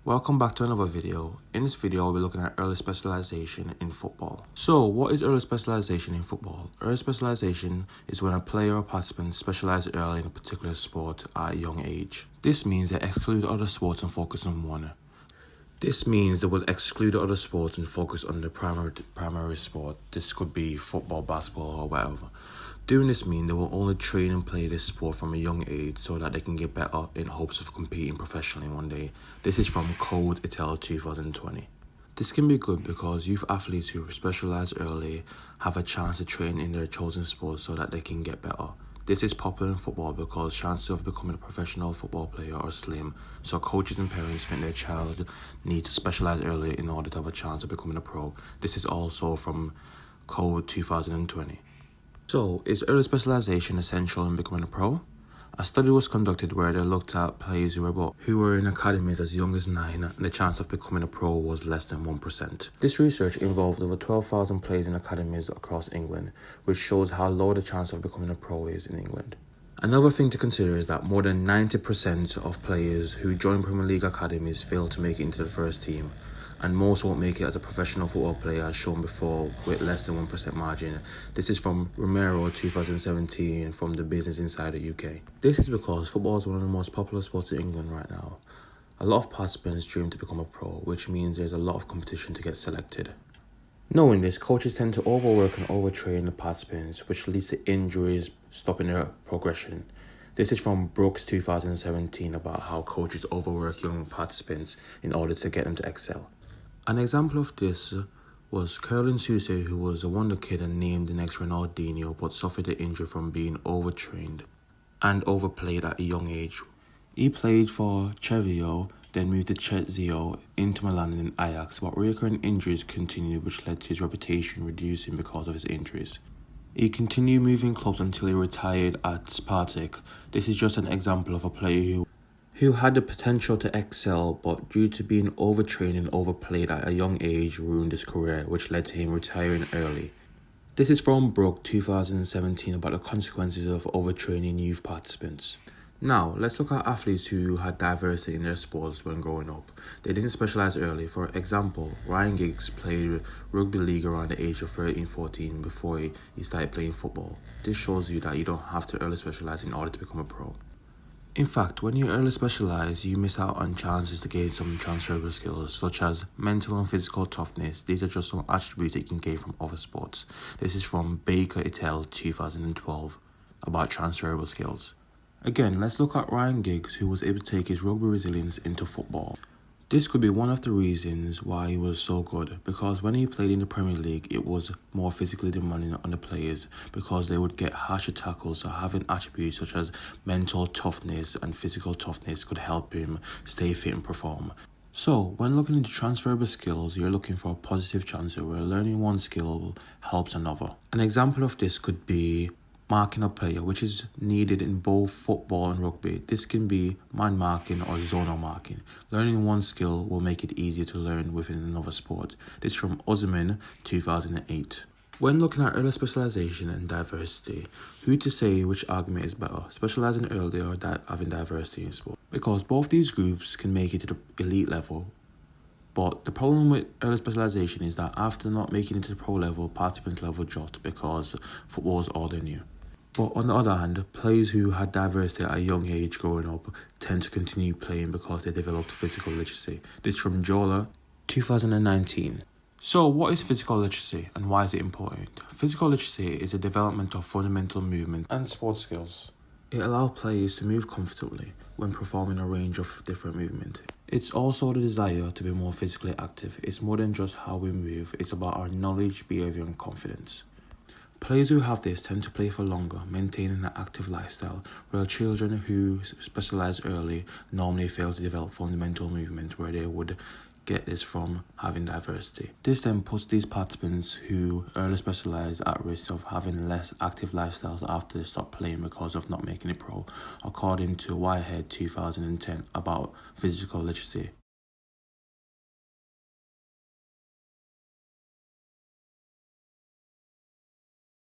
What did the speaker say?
Welcome back to another video. In this video, I'll be looking at early specialization in football. So, what is early specialization in football? Early specialization is when a player or participant specializes early in a particular sport at a young age. This means they exclude other sports and focus on one. This means they will exclude other sports and focus on the primary sport. This could be football, basketball, or whatever. Doing this means they will only train and play this sport from a young age so that they can get better in hopes of competing professionally one day. This is from Code Itel 2020. This can be good because youth athletes who specialize early have a chance to train in their chosen sport so that they can get better. This is popular in football because chances of becoming a professional football player are slim, so coaches and parents think their child needs to specialize early in order to have a chance of becoming a pro. This is also from Code 2020. So, is early specialization essential in becoming a pro? A study was conducted where they looked at players who were in academies as young as 9 and the chance of becoming a pro was less than 1%. This research involved over 12,000 players in academies across England, which shows how low the chance of becoming a pro is in England. Another thing to consider is that more than 90% of players who join Premier League academies fail to make it into the first team, and most won't make it as a professional football player as shown before with less than 1% margin. This is from Romero 2017 from the Business Insider UK. This is because football is one of the most popular sports in England right now. A lot of participants dream to become a pro, which means there's a lot of competition to get selected. Knowing this, coaches tend to overwork and overtrain the participants, which leads to injuries stopping their progression. This is from Brooks 2017 about how coaches overwork young participants in order to get them to excel. An example of this was Curlin Souse, who was a wonder kid and named the next Ronaldinho, but suffered the injury from being overtrained and overplayed at a young age. He played for Chievo, then moved to Chesio, Inter Milan and Ajax, but recurring injuries continued, which led to his reputation reducing because of his injuries. He continued moving clubs until he retired at Spartak. This is just an example of a player who had the potential to excel, but due to being overtrained and overplayed at a young age ruined his career, which led to him retiring early. This is from Brook 2017 about the consequences of overtraining youth participants. Now, let's look at athletes who had diversity in their sports when growing up. They didn't specialize early. For example, Ryan Giggs played rugby league around the age of 13-14 before he started playing football. This shows you that you don't have to early specialize in order to become a pro. In fact, when you early specialize, you miss out on chances to gain some transferable skills, such as mental and physical toughness. These are just some attributes that you can gain from other sports. This is from Baker et al. 2012 about transferable skills. Again, let's look at Ryan Giggs, who was able to take his rugby resilience into football. This could be one of the reasons why he was so good, because when he played in the Premier League, it was more physically demanding on the players because they would get harsher tackles, so having attributes such as mental toughness and physical toughness could help him stay fit and perform. So, when looking into transferable skills, you're looking for a positive transfer where learning one skill helps another. An example of this could be marking a player, which is needed in both football and rugby. This can be man marking or zonal marking. Learning one skill will make it easier to learn within another sport. This is from Osman 2008. When looking at early specialization and diversity, who to say which argument is better, specializing early or having diversity in sport? Because both these groups can make it to the elite level. But the problem with early specialization is that after not making it to the pro level, participant level dropped because football is all they knew. But on the other hand, players who had diversity at a young age growing up tend to continue playing because they developed physical literacy. This is from Jola, 2019. So what is physical literacy and why is it important? Physical literacy is a development of fundamental movement and sports skills. It allows players to move comfortably when performing a range of different movements. It's also the desire to be more physically active. It's more than just how we move, it's about our knowledge, behavior and confidence. Players who have this tend to play for longer, maintaining an active lifestyle, while children who specialize early normally fail to develop fundamental movement where they would get this from having diversity. This then puts these participants who early specialize at risk of having less active lifestyles after they stop playing because of not making it pro, according to Whitehead 2010 about physical literacy.